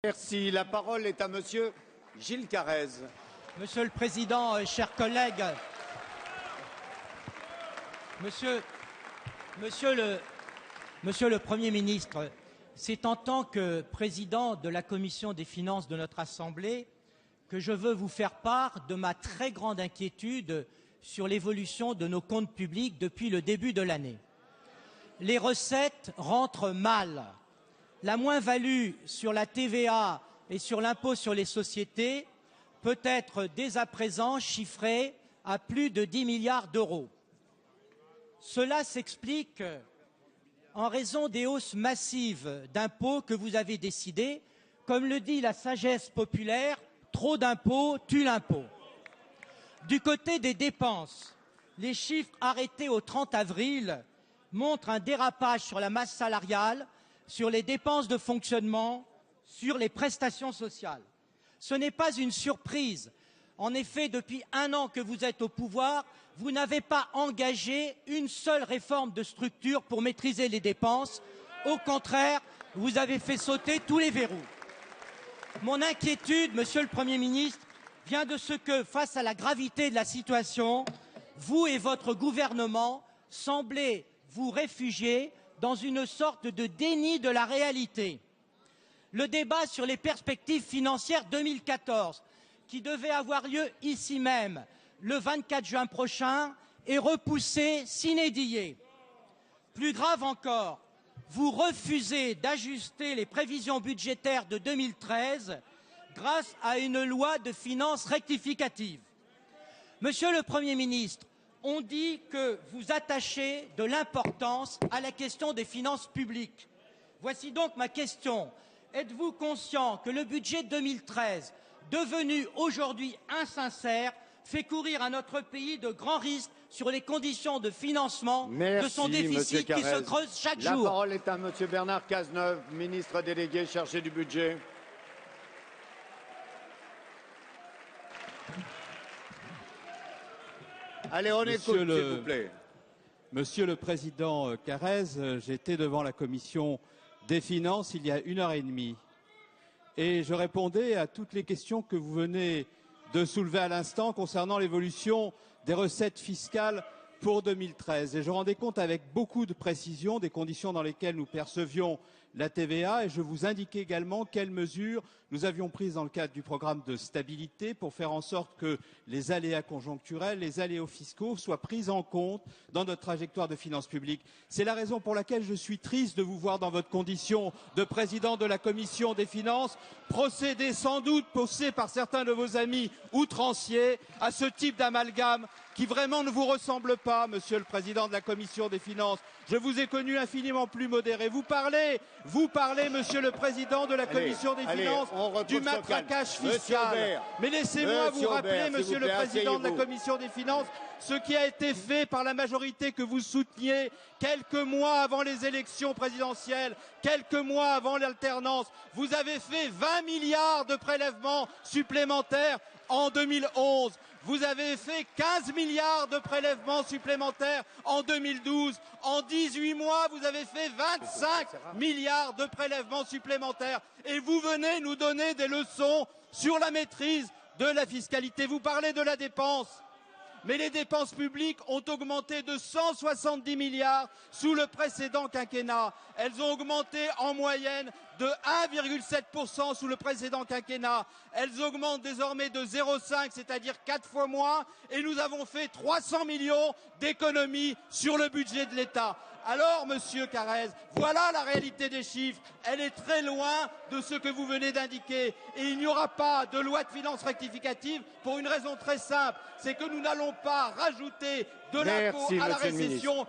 Merci. La parole est à Monsieur Gilles Carrez. Monsieur le Président, chers collègues, Monsieur le Premier ministre, c'est en tant que président de la Commission des finances de notre Assemblée que je veux vous faire part de ma très grande inquiétude sur l'évolution de nos comptes publics depuis le début de l'année. Les recettes rentrent mal. La moins-value sur la TVA et sur l'impôt sur les sociétés peut être dès à présent chiffrée à plus de 10 milliards d'euros. Cela s'explique en raison des hausses massives d'impôts que vous avez décidées. Comme le dit la sagesse populaire, trop d'impôts tue l'impôt. Du côté des dépenses, les chiffres arrêtés au 30 avril montrent un dérapage sur la masse salariale, sur les dépenses de fonctionnement, sur les prestations sociales. Ce n'est pas une surprise. En effet, depuis 1 an que vous êtes au pouvoir, vous n'avez pas engagé une seule réforme de structure pour maîtriser les dépenses. Au contraire, vous avez fait sauter tous les verrous. Mon inquiétude, Monsieur le Premier ministre, vient de ce que, face à la gravité de la situation, vous et votre gouvernement semblez vous réfugier dans une sorte de déni de la réalité. Le débat sur les perspectives financières 2014, qui devait avoir lieu ici même le 24 juin prochain, est repoussé sine die. Plus grave encore, vous refusez d'ajuster les prévisions budgétaires de 2013 grâce à une loi de finances rectificative. Monsieur le Premier ministre, on dit que vous attachez de l'importance à la question des finances publiques. Voici donc ma question. Êtes-vous conscient que le budget 2013, devenu aujourd'hui insincère, fait courir à notre pays de grands risques sur les conditions de financement de son déficit qui se creuse chaque jour? La parole est à Monsieur Bernard Cazeneuve, ministre délégué chargé du budget. Allez, on écoute, s'il vous plaît. Monsieur le Président Carrez, j'étais devant la Commission des Finances il y a 1h30 et je répondais à toutes les questions que vous venez de soulever à l'instant concernant l'évolution des recettes fiscales pour 2013. Et je rendais compte avec beaucoup de précision des conditions dans lesquelles nous percevions la TVA et je vous indiquais également quelles mesures nous avions prises dans le cadre du programme de stabilité pour faire en sorte que les aléas conjoncturels, les aléas fiscaux soient pris en compte dans notre trajectoire de finances publiques. C'est la raison pour laquelle je suis triste de vous voir dans votre condition de président de la Commission des finances procéder sans doute, poussé par certains de vos amis outranciers, à ce type d'amalgame qui vraiment ne vous ressemble pas, Monsieur le Président de la Commission des finances. Je vous ai connu infiniment plus modéré. Vous parlez, Monsieur le Président de la Commission des finances, du matraquage fiscal. Mais laissez-moi vous rappeler, Monsieur le Président de la Commission des finances, ce qui a été fait par la majorité que vous souteniez quelques mois avant les élections présidentielles, quelques mois avant l'alternance. Vous avez fait 20 milliards de prélèvements supplémentaires en 2011. Vous avez fait 15 milliards de prélèvements supplémentaires en 2012. En 18 mois, vous avez fait 25 milliards de prélèvements supplémentaires. Et vous venez nous donner des leçons sur la maîtrise de la fiscalité. Vous parlez de la dépense. Mais les dépenses publiques ont augmenté de 170 milliards sous le précédent quinquennat. Elles ont augmenté en moyenne de 1,7% sous le précédent quinquennat. Elles augmentent désormais de 0,5, c'est-à-dire 4 fois moins, et nous avons fait 300 millions d'économies sur le budget de l'État. Alors, Monsieur Carrez, voilà la réalité des chiffres. Elle est très loin de ce que vous venez d'indiquer. Et il n'y aura pas de loi de finances rectificative pour une raison très simple. C'est que nous n'allons pas rajouter de l'impôt à la récession.